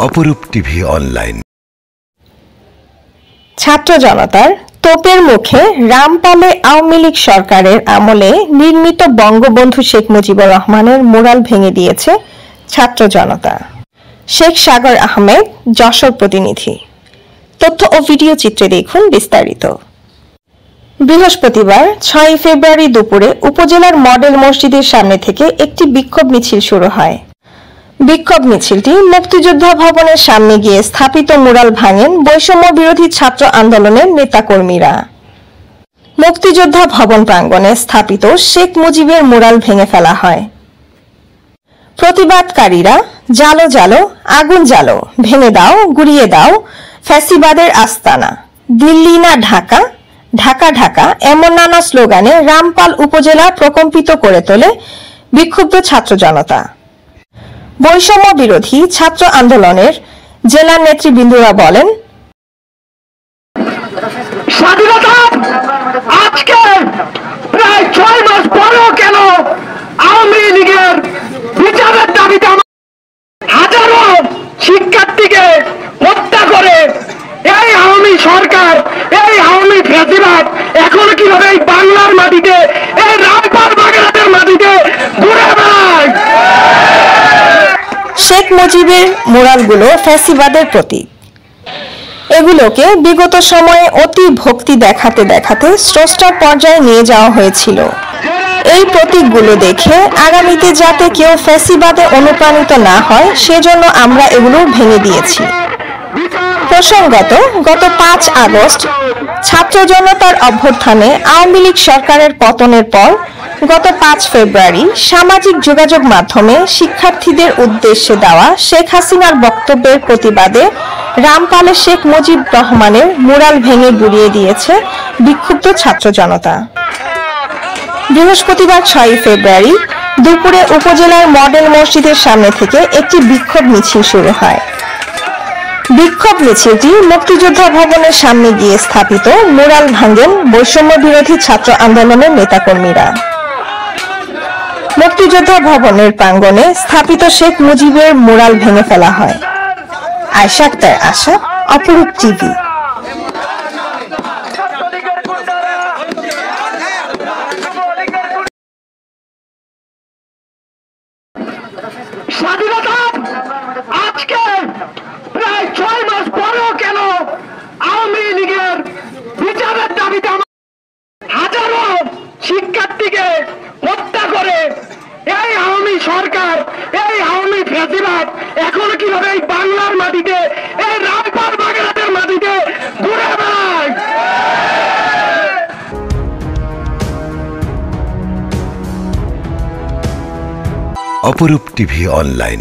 অপরূপ TV online. ছাত্র জনতার তোপের মুখে রামপালে আওয়ামী লীগ সরকারের আমলে নির্মিত বঙ্গবন্ধু শেখ মুজিবুর রহমানের মুরাল ভেঙে দিয়েছে ছাত্র জনতা। শেখ সাগর আহমেদ, যশোর প্রতিনিধি। তথ্য ও ভিডিও চিত্রে দেখুন বিস্তারিত। বৃহস্পতিবার 6 ফেব্রুয়ারি দুপুরে উপজেলার মডেল মসজিদের সামনে থেকে একটি বিক্ষোভ মিছিল শুরু হয়। বিক্ষোভ মিছিলটি মুক্তিযোদ্ধা ভবনের সামনে গিয়ে স্থাপিত মুরাল ভাঙেন বৈষম্য বিরোধী ছাত্র আন্দোলনের নেতাকর্মীরা। মুক্তিযোদ্ধা ভবন প্রাঙ্গণে স্থাপিত শেখ মুজিবের মুরাল ভেঙে ফেলা হয়। প্রতিবাদকারীরা জালো জালো, আগুন জালো, ভেঙে দাও, গুড়িয়ে দাও, ফ্যাসিবাদের আস্তানা, দিল্লি না ঢাকা, ঢাকা ঢাকা এমন নানা স্লোগানে রামপাল উপজেলা প্রকম্পিত করে তোলে বিক্ষুব্ধ ছাত্র জনতা। বৈষম্য বিরোধী ছাত্র আন্দোলনের জেলা নেতৃবৃন্দরা বলেন, স্বাধীনতা আজকে প্রায় 6 মাস পরেও কেন আওয়ামী লীগের বিচারের দাবিতে হাজারো শিক্ষার্থীকে হত্যা করে এই আওয়ামী সরকার, এই আওয়ামী ফ্যাসিবাদ এখনো কিভাবে এই বাংলার মাটিতে, এই রামপাল বাগেরহাটের মাটিতে ঘুরে বেড়ায়। শেখ মুজিবের মুরালগুলো ফ্যাসিবাদের প্রতীক। এগুলোকে বিগত সময়ে অতি ভক্তি দেখাতে দেখাতে স্রষ্টার পর্যায়ে নিয়ে যাওয়া হয়েছিল। এই প্রতীকগুলো দেখে আগামীতে যাতে কেউ ফ্যাসিবাদে অনুপ্রাণিত না হয় সেজন্য আমরা এগুলো ভেঙে দিয়েছি। প্রসঙ্গত, গত 5 আগস্ট ছাত্র জনতার অভ্যুত্থানে আওয়ামী লীগ সরকারের পতনের পর গত 5 ফেব্রুয়ারি সামাজিক যোগাযোগ মাধ্যমে শিক্ষার্থীদের উদ্দেশ্যে দেওয়া শেখ হাসিনার বক্তব্যের প্রতিবাদে রামপালে শেখ মুজিব রহমানের মুরাল ভেঙে গুড়িয়ে দিয়েছে বিক্ষুব্ধ ছাত্র জনতা। বৃহস্পতিবার 6 ফেব্রুয়ারি দুপুরে উপজেলার মডেল মসজিদের সামনে থেকে একটি বিক্ষোভ মিছিল শুরু হয়। বিক্ষোভ মিছিলটি মুক্তিযোদ্ধা ভবনের সামনে গিয়ে স্থাপিত মুরাল ভাঙেন বৈষম্য বিরোধী ছাত্র আন্দোলনের নেতাকর্মীরা। মুক্তিযোদ্ধা ভবনের প্রাঙ্গণে স্থাপিত শেখ মুজিবের মুরাল ভেঙে ফেলা হয়। আয়েশা আক্তার আশা, অপরূপ টিভি। স্বাধীনতা আজকে প্রায় 6 মাস পরেও কেন আওয়ামী লীগের বিচারের দাবিতে হাজারো শিক্ষার্থীকে হত্যা করে এই আওয়ামী সরকার, এই আওয়ামী ফ্যাসিবাদ এখনো কিভাবে এই বাংলার মাটিতে, এই রামপাল বাগেরহাটের মাটিতে ঘুরে বেড়ায়। অপরূপ টিভি অনলাইন।